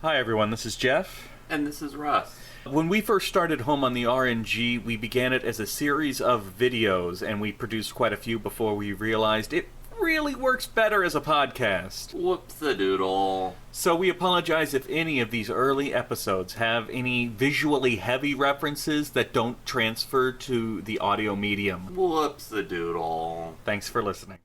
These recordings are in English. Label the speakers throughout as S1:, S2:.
S1: Hi everyone, this is Jeff.
S2: And this is Russ.
S1: When we first started Home on the RNG, we began it as a series of videos, and we produced quite a few before we realized it really works better as a podcast.
S2: Whoops-a-doodle.
S1: So we apologize if any of these early episodes have any visually heavy references that don't transfer to the audio medium.
S2: Whoops-a-doodle.
S1: Thanks for listening.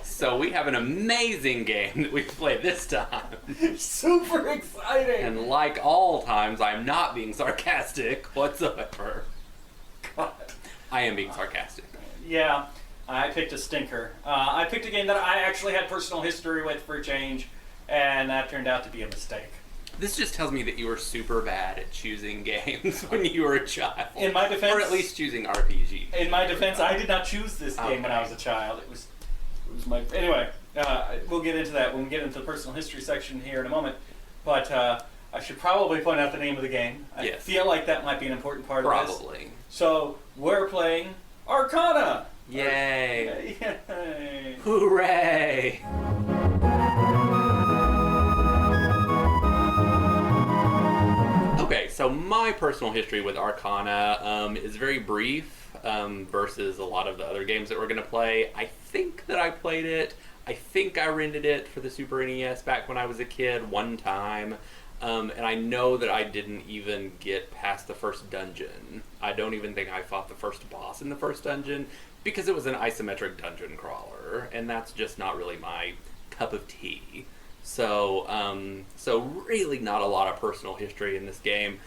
S2: So we have an amazing game that we play this time.
S1: Super exciting!
S2: And like all times, I'm not being sarcastic whatsoever.
S1: God.
S2: I am being sarcastic.
S3: Yeah, I picked a stinker. I picked a game that I actually had personal history with for a change, and that turned out to be a mistake.
S2: This just tells me that you were super bad at choosing games when you were a child.
S3: In my defense...
S2: Or at least choosing RPG.
S3: In my defense, I did not choose this game when I was a child. It was my... Anyway, we'll get into that when we get into the personal history section here in a moment. But I should probably point out the name of the game. I feel like that might be an important part of this.
S2: Probably.
S3: So, we're playing Arcana!
S2: Yay!
S3: Yay!
S2: Hooray! Okay, so my personal history with Arcana is very brief versus a lot of the other games that we're going to play. I think that I played it. I think I rented it for the Super NES back when I was a kid one time. And I know that I didn't even get past the first dungeon. I don't even think I fought the first boss in the first dungeon because it was an isometric dungeon crawler, and that's just not really my cup of tea. So really not a lot of personal history in this game.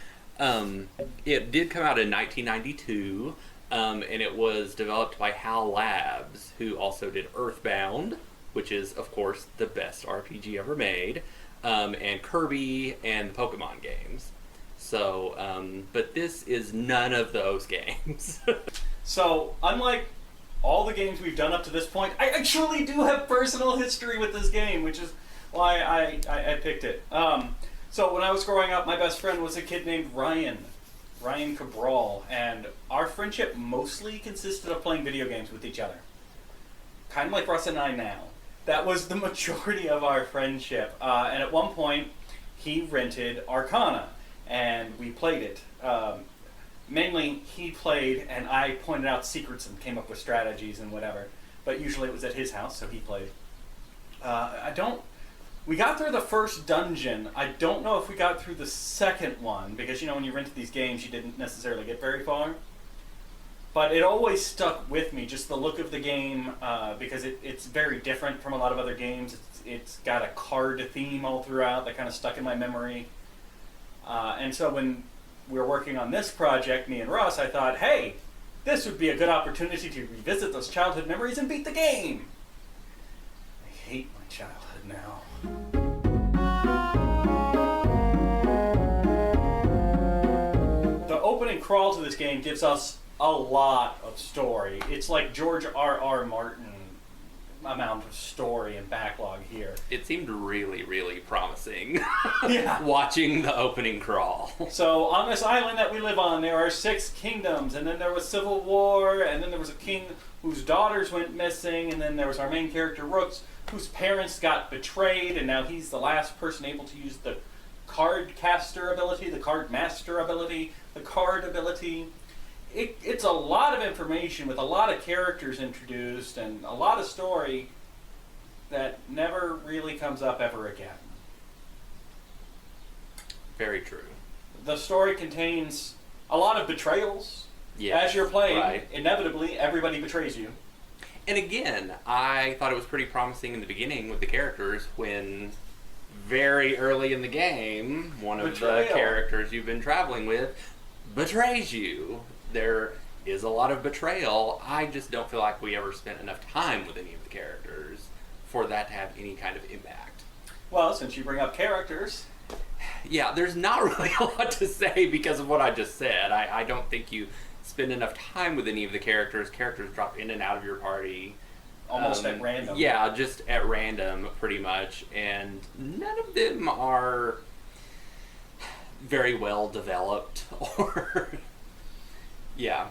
S2: It did come out in 1992, and it was developed by HAL Labs, who also did Earthbound, which is, of course, the best RPG ever made, and Kirby and the Pokemon games. So, but this is none of those games.
S3: So, unlike all the games we've done up to this point, I actually do have personal history with this game, which is why I picked it. So when I was growing up, my best friend was a kid named Ryan Cabral, and our friendship mostly consisted of playing video games with each other. Kind of like Russ and I now. That was the majority of our friendship. And at one point, he rented Arcana, and we played it. Mainly, he played, and I pointed out secrets and came up with strategies and whatever. But usually it was at his house, so he played. We got through the first dungeon. I don't know if we got through the second one, because, when you rented these games, you didn't necessarily get very far. But it always stuck with me, just the look of the game, because it's very different from a lot of other games. It's got a card theme all throughout that kind of stuck in my memory. And so when we were working on this project, me and Russ, I thought, hey, this would be a good opportunity to revisit those childhood memories and beat the game. I hate my childhood now. The opening crawl to this game gives us a lot of story. It's like George R.R. Martin amount of story and backlog here.
S2: It seemed really, really promising.
S3: Yeah.
S2: Watching the opening crawl.
S3: So on this island that we live on, there are 6 kingdoms, and then there was civil war, and then there was a king whose daughters went missing, and then there was our main character Rooks, whose parents got betrayed, and now he's the last person able to use the card caster ability, the card master ability, the card ability. It's a lot of information with a lot of characters introduced and a lot of story that never really comes up ever again.
S2: Very true.
S3: The story contains a lot of betrayals.
S2: Yes,
S3: as you're playing,
S2: right.
S3: Inevitably, everybody betrays you.
S2: And again, I thought it was pretty promising in the beginning with the characters when very early in the game, one of the characters you've been traveling with betrays you. is a lot of betrayal. I just don't feel like we ever spent enough time with any of the characters for that to have any kind of impact.
S3: Well, since you bring up characters...
S2: Yeah, there's not really a lot to say because of what I just said. I don't think you spend enough time with any of the characters. Characters drop in and out of your party.
S3: Almost at random.
S2: Yeah, just at random, pretty much. And none of them are very well developed or... Yeah.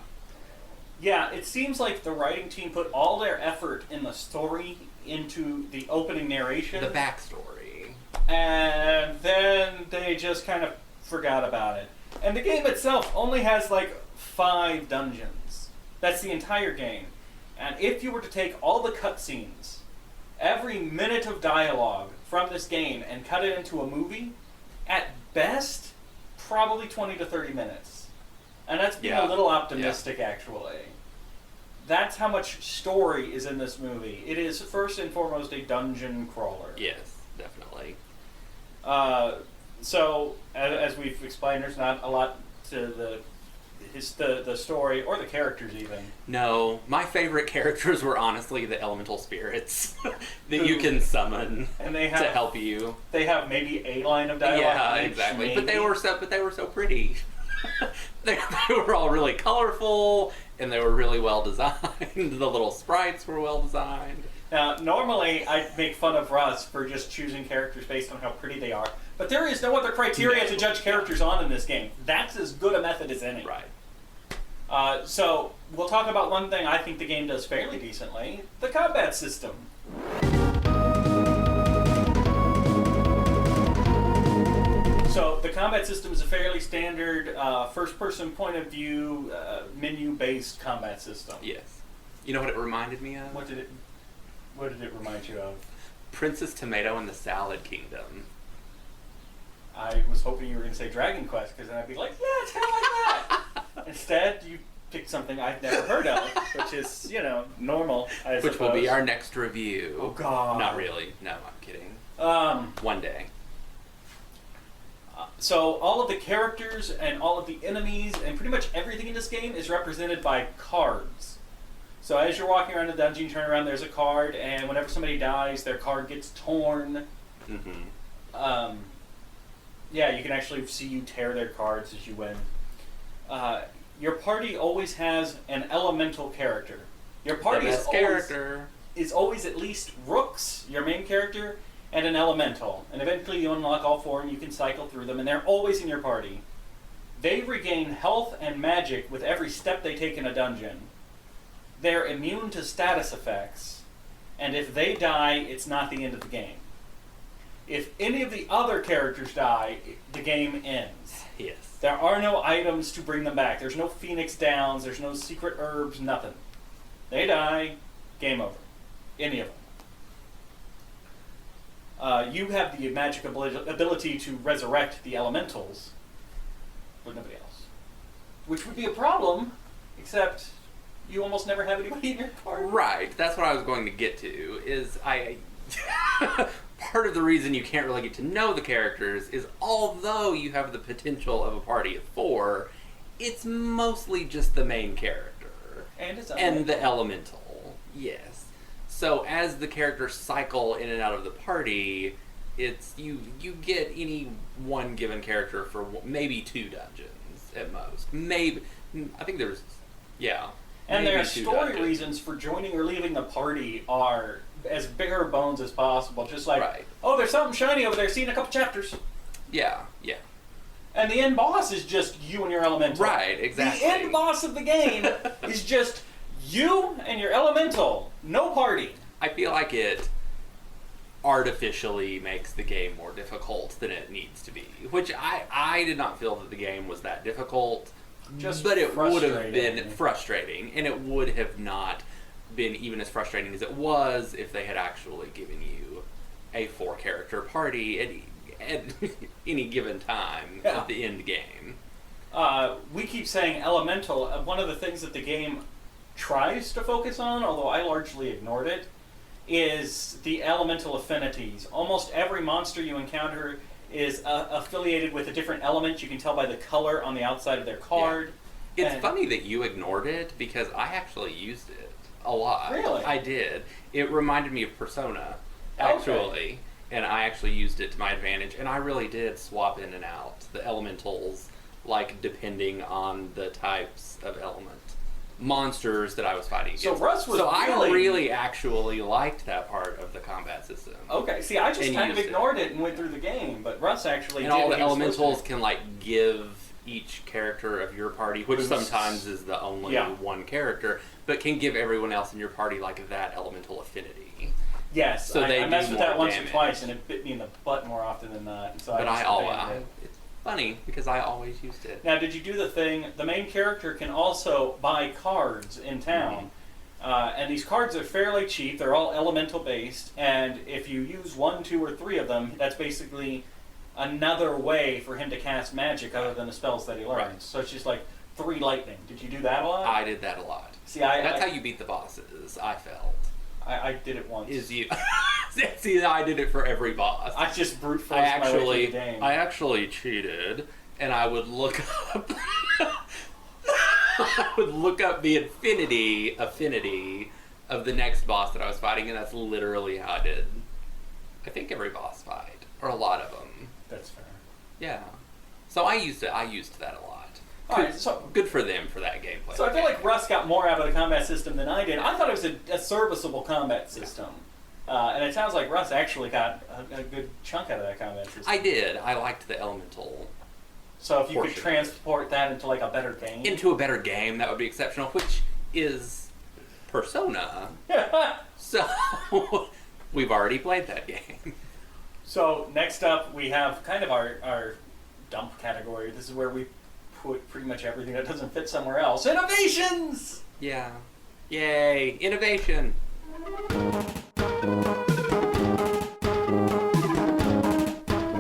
S3: Yeah, it seems like the writing team put all their effort in the story into the opening narration.
S2: The backstory.
S3: And then they just kind of forgot about it. And the game itself only has like 5 dungeons. That's the entire game. And if you were to take all the cutscenes, every minute of dialogue from this game and cut it into a movie, at best, probably 20 to 30 minutes. And that's being a little optimistic, actually. That's how much story is in this movie. It is, first and foremost, a dungeon crawler.
S2: Yes, definitely.
S3: So, as we've explained, there's not a lot to the story or the characters even.
S2: No, my favorite characters were honestly the elemental spirits that you can summon
S3: and they have,
S2: to help you.
S3: They have maybe a line of dialogue.
S2: Yeah, exactly. But they were so pretty. they were all really colorful and they were really well designed. The little sprites were well designed.
S3: Now, normally I make fun of Russ for just choosing characters based on how pretty they are, but there is no other criteria to judge characters on in this game. That's as good a method as any.
S2: Right.
S3: So, we'll talk about one thing I think the game does fairly decently, the combat system. So, the combat system is a fairly standard first-person point of view, menu-based combat system.
S2: Yes. You know what it reminded me of?
S3: What did it remind you of?
S2: Princess Tomato and the Salad Kingdom.
S3: I was hoping you were going to say Dragon Quest, because then I'd be like, yeah, it's kind of like that. Instead, you picked something I've never heard of, which is, normal, I suppose.
S2: Which will be our next review.
S3: Oh, God.
S2: Not really. No, I'm kidding. One day.
S3: So all of the characters and all of the enemies and pretty much everything in this game is represented by cards. So as you're walking around the dungeon, you turn around, there's a card, and whenever somebody dies, their card gets torn.
S2: Mm-hmm.
S3: Yeah, you can actually see you tear their cards as you win. Your party always has an elemental character. Your party is always at least Rooks, your main character, and an elemental. And eventually you unlock all 4 and you can cycle through them, and they're always in your party. They regain health and magic with every step they take in a dungeon. They're immune to status effects, and if they die, it's not the end of the game. If any of the other characters die, the game ends.
S2: Yes.
S3: There are no items to bring them back. There's no Phoenix Downs, there's no secret herbs, nothing. They die, game over. Any of them. You have the magic ability to resurrect the elementals, but nobody else. Which would be a problem, except you almost never have anybody in your party.
S2: Right, that's what I was going to get to, is part of the reason you can't really get to know the characters is although you have the potential of a party of 4, it's mostly just the main character. And the elemental. Yes. So as the characters cycle in and out of the party, it's you get any one given character for maybe 2 dungeons at most. Maybe, I think there's, yeah.
S3: And their story reasons for joining or leaving the party are as bare bones as possible. Just like, oh, there's something shiny over there, see in a couple chapters.
S2: Yeah, yeah.
S3: And the end boss is just you and your elemental.
S2: Right, exactly.
S3: The end boss of the game is just you and your elemental. No party.
S2: I feel like it artificially makes the game more difficult than it needs to be. Which I did not feel that the game was that difficult. But it would have been frustrating, and it would have not been even as frustrating as it was if they had actually given you a 4-character party at any given time of the end game.
S3: We keep saying elemental. One of the things that the game tries to focus on, although I largely ignored it, is the elemental affinities. Almost every monster you encounter is affiliated with a different element. You can tell by the color on the outside of their card.
S2: It's
S3: And-
S2: funny that you ignored it because I actually used it a lot.
S3: Really?
S2: I did. It reminded me of Persona,
S3: Okay.
S2: actually. And I actually used it to my advantage. And I really did swap in and out the elementals, like, depending on the types of monsters that I was fighting against.
S3: So Russ was
S2: I
S3: really-
S2: really actually liked that part of the combat system.
S3: Okay, see, I just
S2: And
S3: kind of
S2: used it.
S3: ignored it and went through the game, but Russ actually
S2: And
S3: did
S2: all
S3: what
S2: the
S3: he was supposed
S2: elementals
S3: to.
S2: can, like, give each character of your party, which
S3: Boosts.
S2: sometimes is the only
S3: Yeah.
S2: one character, but can give everyone else in your party, like, that elemental affinity.
S3: Yes,
S2: So they
S3: I
S2: do
S3: messed with that
S2: more
S3: once
S2: damage.
S3: or twice, and it bit me in the butt more often than not. And so
S2: But
S3: I just abandoned it.
S2: it's funny, because I always used it.
S3: Now, did you do the thing? The main character can also buy cards in town, and these cards are fairly cheap. They're all elemental based, and if you use 1, 2, or 3 of them, that's basically another way for him to cast magic other than the spells that he learns.
S2: Right.
S3: So it's just like 3 lightning. Did you do that a lot?
S2: I did that a lot.
S3: See,
S2: That's how you beat the bosses, I felt.
S3: I did it once.
S2: Is you... See, I did it for every boss.
S3: I just brute forced my way through the game.
S2: I actually cheated, and I would look up... I would look up the affinity of the next boss that I was fighting, and that's literally how I did, I think, every boss fight, or a lot of them.
S3: That's fair.
S2: Yeah. So I used it. I used that a lot.
S3: All right, so
S2: Good for them for that gameplay.
S3: So I feel like Russ got more out of the combat system than I did. I thought it was a serviceable combat system. And it sounds like Russ actually got a good chunk out of that combat system.
S2: I did. I liked the elemental.
S3: So if you could
S2: portion.
S3: transport that into like a better game.
S2: Into a better game, that would be exceptional, which is Persona. So we've already played that game.
S3: So next up we have kind of our dump category. This is where we put pretty much everything that doesn't fit somewhere else. Innovations!
S2: Yeah. Yay. Innovation.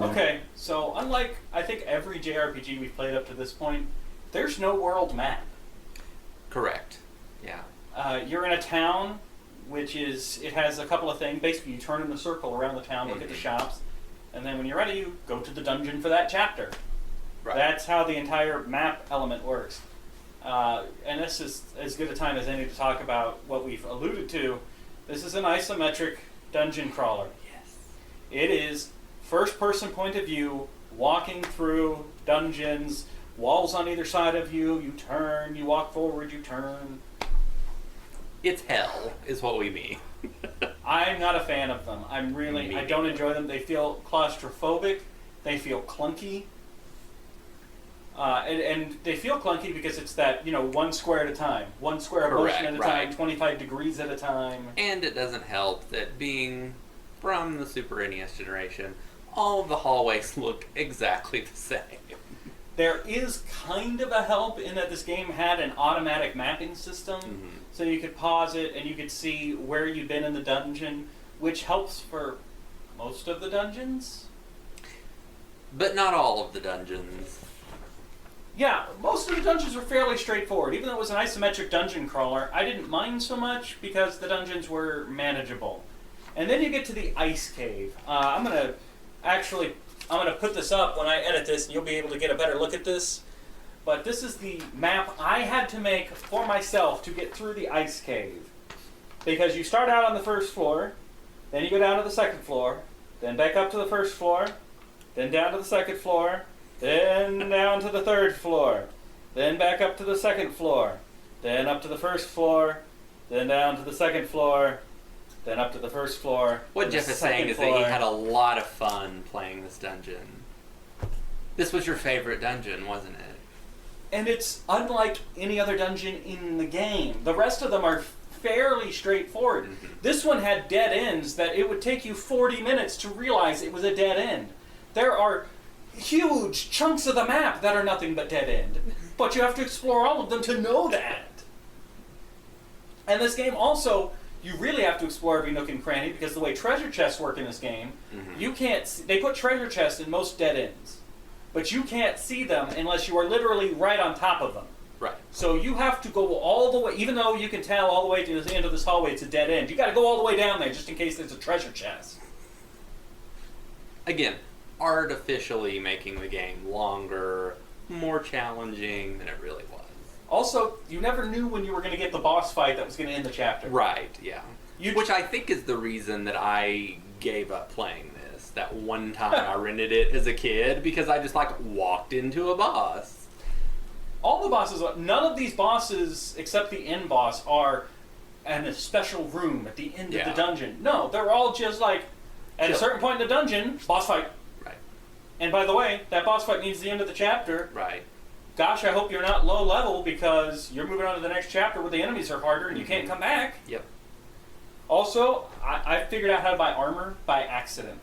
S3: Okay, so unlike I think every JRPG we've played up to this point, there's no world map.
S2: Correct. Yeah.
S3: You're in a town, which is, it has a couple of things. Basically, you turn in a circle around the town, look at the shops, and then when you're ready, you go to the dungeon for that chapter.
S2: Right.
S3: That's how the entire map element works. And this is as good a time as any to talk about what we've alluded to. This is an isometric dungeon crawler.
S2: Yes.
S3: It is first-person point of view, walking through dungeons, walls on either side of you, you turn, you walk forward, you turn.
S2: It's hell, is what we mean.
S3: I'm not a fan of them. I don't enjoy them. They feel claustrophobic. They feel clunky. And they feel clunky because it's that, 1 square at a time. 1 square of motion at a time, 25 degrees at a time.
S2: And it doesn't help that being from the Super NES generation, all of the hallways look exactly the same.
S3: There is kind of a help in that this game had an automatic mapping system.
S2: Mm-hmm.
S3: So you could pause it and you could see where you've been in the dungeon, which helps for most of the dungeons.
S2: But not all of the dungeons.
S3: Yeah, most of the dungeons were fairly straightforward. Even though it was an isometric dungeon crawler, I didn't mind so much because the dungeons were manageable. And then you get to the ice cave. I'm gonna put this up when I edit this, and you'll be able to get a better look at this. But this is the map I had to make for myself to get through the ice cave. Because you start out on the first floor, then you go down to the second floor, then back up to the first floor, then down to the second floor, then down to the third floor, then back up to the second floor, then up to the first floor, then down to the second floor, then up to the first floor.
S2: What
S3: then
S2: Jeff
S3: the
S2: is saying
S3: second
S2: is that he
S3: floor.
S2: had a lot of fun playing this dungeon. This was your favorite dungeon, wasn't it?
S3: And it's unlike any other dungeon in the game. The rest of them are fairly straightforward.
S2: Mm-hmm.
S3: This one had dead ends that it would take you 40 minutes to realize it was a dead end. There are huge chunks of the map that are nothing but dead end. But you have to explore all of them to know that. And this game also, you really have to explore every nook and cranny because the way treasure chests work in this game, you can't see, they put treasure chests in most dead ends. But you can't see them unless you are literally right on top of them.
S2: Right.
S3: So you have to go all the way, even though you can tell all the way to the end of this hallway it's a dead end, you got to go all the way down there just in case there's a treasure chest.
S2: Again, artificially making the game longer, more challenging than it really was.
S3: Also, you never knew when you were going to get the boss fight that was going to end the chapter.
S2: Right, yeah. Which I think is the reason that I gave up playing this. That one time I rented it as a kid because I just walked into a boss.
S3: All the bosses, none of these bosses except the end boss are in a special room at the end of the dungeon. No, they're all just at a certain point in the dungeon, boss fight.
S2: Right.
S3: And by the way, that boss fight means the end of the chapter.
S2: Right.
S3: Gosh, I hope you're not low level because you're moving on to the next chapter where the enemies are harder and you can't come back.
S2: Yep.
S3: Also, I figured out how to buy armor by accident.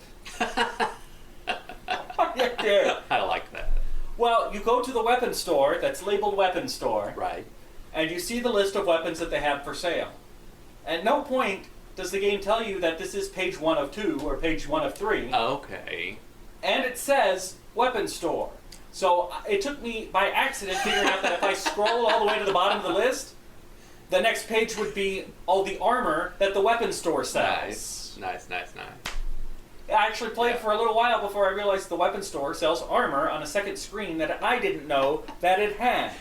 S3: Yeah.
S2: I like that.
S3: Well, you go to the weapon store that's labeled weapon store.
S2: Right.
S3: And you see the list of weapons that they have for sale. At no point does the game tell you that this is page 1 of 2 or page 1 of 3.
S2: Okay.
S3: And it says weapon store. So it took me by accident figuring out that if I scroll all the way to the bottom of the list, the next page would be all the armor that the weapon store sells.
S2: Nice.
S3: I actually played for a little while before I realized the weapon store sells armor on a second screen that I didn't know that it had.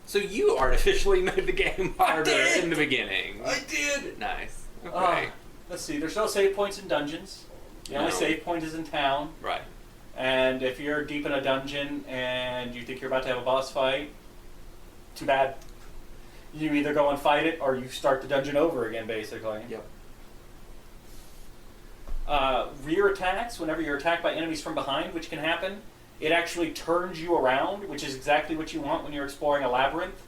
S2: So you artificially made the game harder in the beginning.
S3: I did!
S2: Nice. Okay.
S3: Let's see, there's no save points in dungeons. The only save point is in town.
S2: Right.
S3: And if you're deep in a dungeon and you think you're about to have a boss fight, too bad. You either go and fight it or you start the dungeon over again, basically.
S2: Yep.
S3: Rear attacks, whenever you're attacked by enemies from behind, which can happen, it actually turns you around, which is exactly what you want when you're exploring a labyrinth.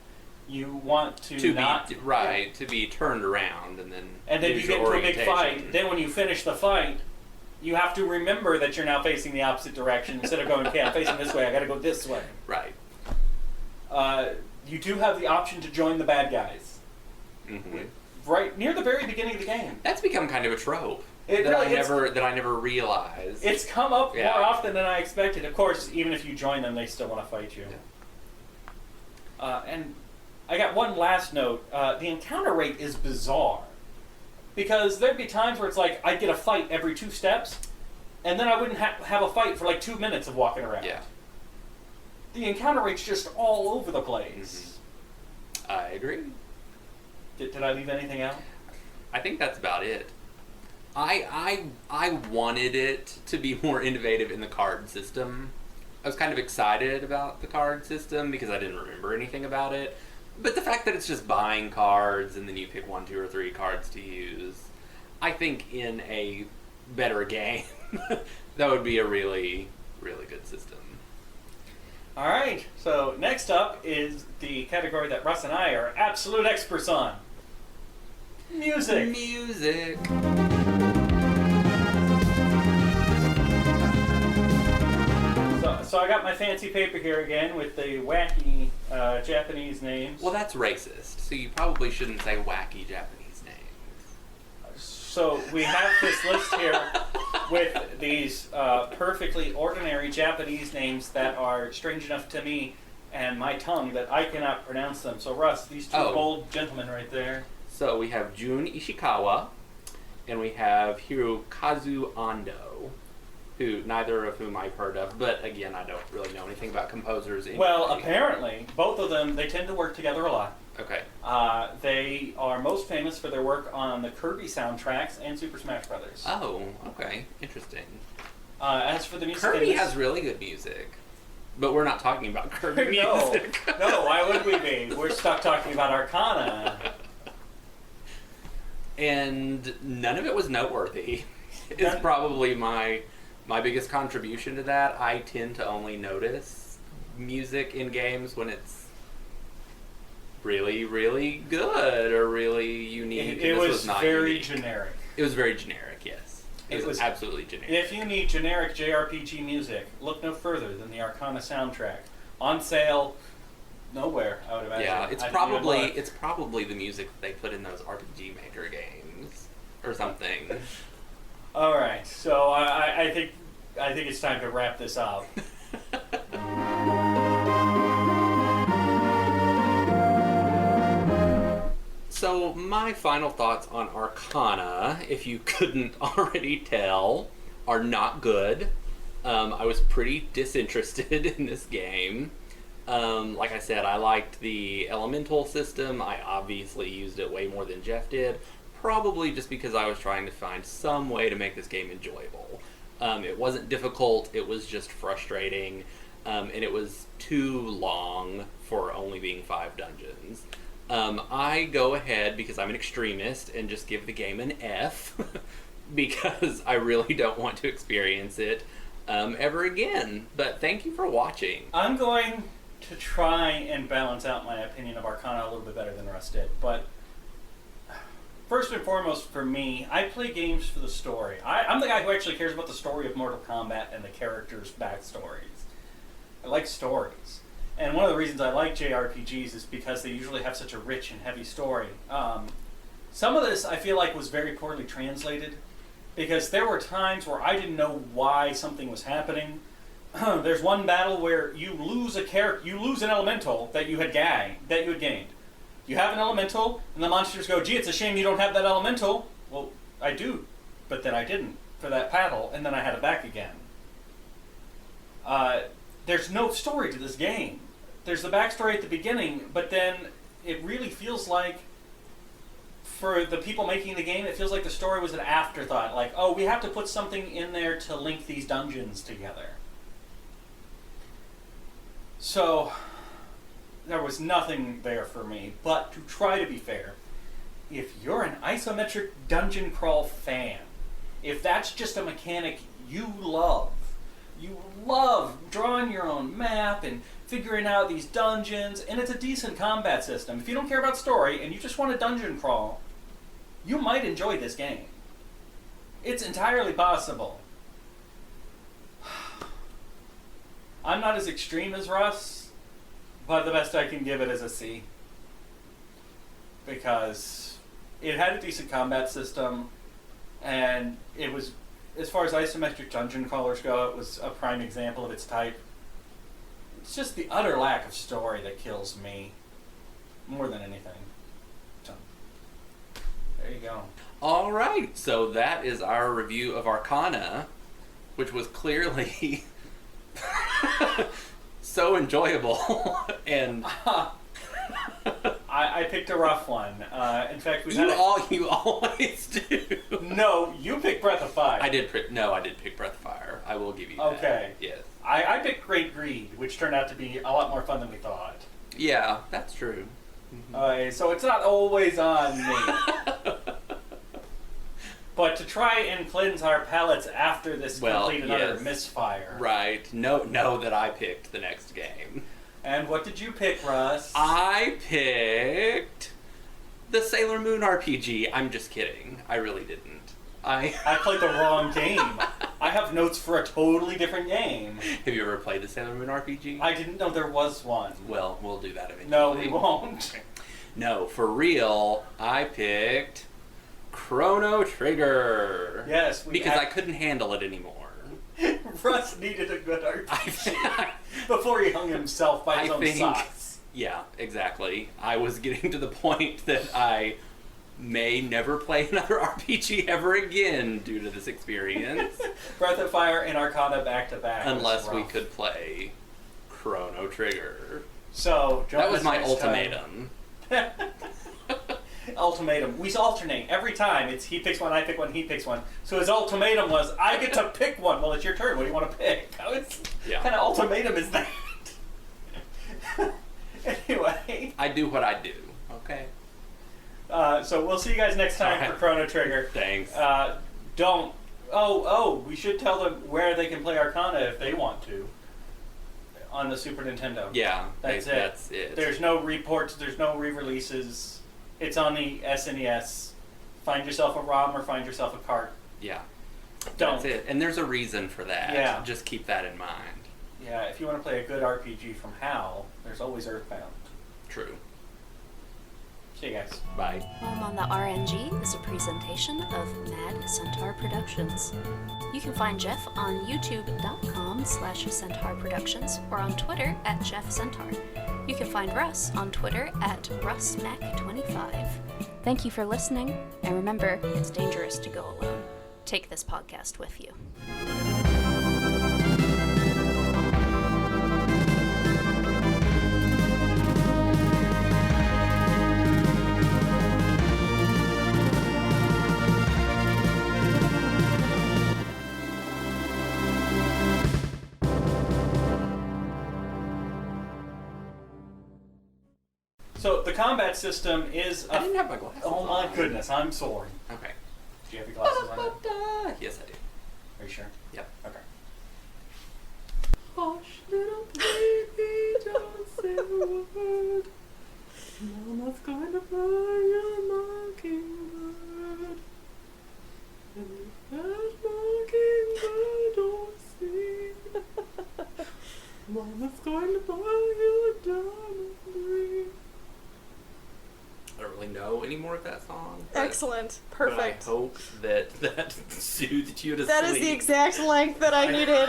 S3: You want to
S2: be turned around and then
S3: you get into a big fight. Then when you finish the fight, you have to remember that you're now facing the opposite direction instead of going, okay, I'm facing this way, I gotta go this way.
S2: Right.
S3: You do have the option to join the bad guys.
S2: Mm-hmm.
S3: Right near the very beginning of the game.
S2: That's become kind of a trope.
S3: That
S2: I never realized.
S3: It's come up more often than I expected. Of course, even if you join them, they still want to fight you.
S2: Yeah.
S3: And I got one last note. The encounter rate is bizarre. Because there'd be times where it's like, I'd get a fight every 2 steps, and then I wouldn't have a fight for 2 minutes of walking around.
S2: Yeah.
S3: The encounter rate's just all over the place.
S2: Mm-hmm. I agree.
S3: Did I leave anything out?
S2: I think that's about it. I wanted it to be more innovative in the card system. I was kind of excited about the card system because I didn't remember anything about it. But the fact that it's just buying cards and then you pick 1, 2, or 3 cards to use, I think in a better game, that would be a really, really good system.
S3: All right, so next up is the category that Russ and I are absolute experts on. Music.
S2: Music.
S3: So I got my fancy paper here again with the wacky Japanese names.
S2: Well, that's racist, so you probably shouldn't say wacky Japanese names.
S3: So we have this list here with these perfectly ordinary Japanese names that are strange enough to me and my tongue that I cannot pronounce them. So Russ, these 2 old gentlemen right there.
S2: So we have Jun Ishikawa, and we have Hirokazu Ando, who neither of whom I've heard of, but again, I don't really know anything about composers.
S3: Well, apparently, both of them, they tend to work together a lot.
S2: Okay.
S3: They are most famous for their work on the Kirby soundtracks and Super Smash Brothers.
S2: Oh, okay. Interesting.
S3: As for the music...
S2: Kirby has really good music. But we're not talking about Kirby music.
S3: No, why would we be? We're stuck talking about Arcana.
S2: And none of it was noteworthy. It's probably my biggest contribution to that. I tend to only notice music in games when it's really, really good or really unique.
S3: It was
S2: not
S3: very
S2: unique.
S3: generic.
S2: It was very generic, yes. It was absolutely generic.
S3: If you need generic JRPG music, look no further than the Arcana soundtrack. On sale nowhere, I would imagine.
S2: Yeah, it's probably the music that they put in those RPG Maker games or something.
S3: All right, so I think it's time to wrap this up.
S2: So my final thoughts on Arcana, if you couldn't already tell, are not good. I was pretty disinterested in this game. Like I said, I liked the elemental system. I obviously used it way more than Jeff did, probably just because I was trying to find some way to make this game enjoyable. It wasn't difficult, it was just frustrating, and it was too long for only being 5 dungeons. I go ahead, because I'm an extremist, and just give the game an F, because I really don't want to experience it ever again. But thank you for watching.
S3: I'm going to try and balance out my opinion of Arcana a little bit better than Russ did, but first and foremost for me, I play games for the story. I'm the guy who actually cares about the story of Mortal Kombat and the characters' backstories. I like stories. And one of the reasons I like JRPGs is because they usually have such a rich and heavy story. Some of this I feel like was very poorly translated, because there were times where I didn't know why something was happening. There's one battle where you lose an elemental that you had gained. You have an elemental, and the monsters go, gee, it's a shame you don't have that elemental. Well, I do, but then I didn't for that battle, and then I had it back again. There's no story to this game. There's the backstory at the beginning, but then it really feels like, for the people making the game, it feels like the story was an afterthought. Like, oh, we have to put something in there to link these dungeons together. So there was nothing there for me. But to try to be fair, if you're an isometric dungeon crawl fan, if that's just a mechanic you love drawing your own map and figuring out these dungeons, and it's a decent combat system. If you don't care about story and you just want a dungeon crawl, you might enjoy this game. It's entirely possible. I'm not as extreme as Russ, but the best I can give it is a C. Because it had a decent combat system, and it was, as far as isometric dungeon crawlers go, it was a prime example of its type. It's just the utter lack of story that kills me more than anything. So, there you go.
S2: All right, so that is our review of Arcana, which was clearly so enjoyable. And
S3: I picked a rough one. In fact,
S2: you always do.
S3: No, you picked Breath of Fire.
S2: I did pick Breath of Fire. I will give you that.
S3: Okay.
S2: Yes.
S3: I picked Great Greed, which turned out to be a lot more fun than we thought.
S2: Yeah, that's true.
S3: So it's not always on me. But to try and cleanse our palates after this complete another misfire.
S2: Right. Know that I picked the next game.
S3: And what did you pick, Russ?
S2: I picked the Sailor Moon RPG. I'm just kidding. I really didn't. I
S3: played the wrong game. I have notes for a totally different game.
S2: Have you ever played the Sailor Moon RPG?
S3: I didn't know there was one.
S2: Well, we'll do that eventually.
S3: No, we won't.
S2: No, for real, I picked Chrono Trigger.
S3: Yes,
S2: because I couldn't handle it anymore.
S3: Russ needed a good RPG before he hung himself by his own socks.
S2: Yeah, exactly. I was getting to the point that I may never play another RPG ever again due to this experience.
S3: Breath of Fire and Arcana back to back.
S2: Unless we could play Chrono Trigger.
S3: So
S2: that was my ultimatum.
S3: Ultimatum. We alternate every time. It's he picks one, I pick one, he picks one. So his ultimatum was, I get to pick one. Well, it's your turn. What do you want to pick? What kind of ultimatum is that? Anyway.
S2: I do what I do. Okay.
S3: So we'll see you guys next time for Chrono Trigger.
S2: Thanks.
S3: We should tell them where they can play Arcana if they want to. On the Super Nintendo.
S2: Yeah.
S3: That's it. There's no reports, there's no re-releases. It's on the SNES. Find yourself a ROM or find yourself a cart.
S2: Yeah.
S3: Don't.
S2: That's it. And there's a reason for that.
S3: Yeah.
S2: Just keep that in mind.
S3: Yeah, if you want to play a good RPG from HAL, there's always Earthbound.
S2: True.
S3: See you guys.
S2: Bye.
S4: Home on the RNG is a presentation of Mad Centaur Productions. You can find Jeff on youtube.com/Centaur Productions or on Twitter @JeffCentaur. You can find Russ on Twitter @RussMac25. Thank you for listening, and remember, it's dangerous to go alone. Take this podcast with you.
S3: So the combat system is.
S2: I didn't have my glasses
S3: Oh my
S2: on.
S3: goodness, I'm sorry.
S2: Okay.
S3: Do you have your glasses on?
S2: Yes, I do.
S3: Are you sure?
S2: Yep.
S3: Okay.
S2: Hush, little baby, don't say a word. Mama's going to fly a mockingbird. And that mockingbird don't sing. Mama's going to buy you a diamond ring. I don't really know any more of that song.
S5: Excellent.
S2: But
S5: Perfect.
S2: I hope that soothed you to
S5: That
S2: sleep.
S5: is the exact length that I needed.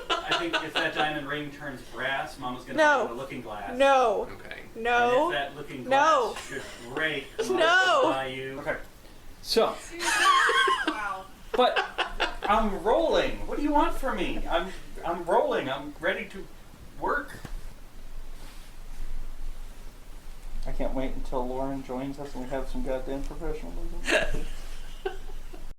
S3: I think if that diamond ring turns brass, Mama's gonna
S5: No.
S3: buy you a looking glass.
S5: No.
S2: Okay.
S5: No.
S3: And if that looking
S5: No.
S3: glass should break, Mama's
S5: No.
S3: gonna buy you. Okay. So,
S5: Wow.
S3: but I'm rolling. What do you want from me? I'm rolling. I'm ready to work. I can't wait until Lauren joins us and we have some goddamn professionalism.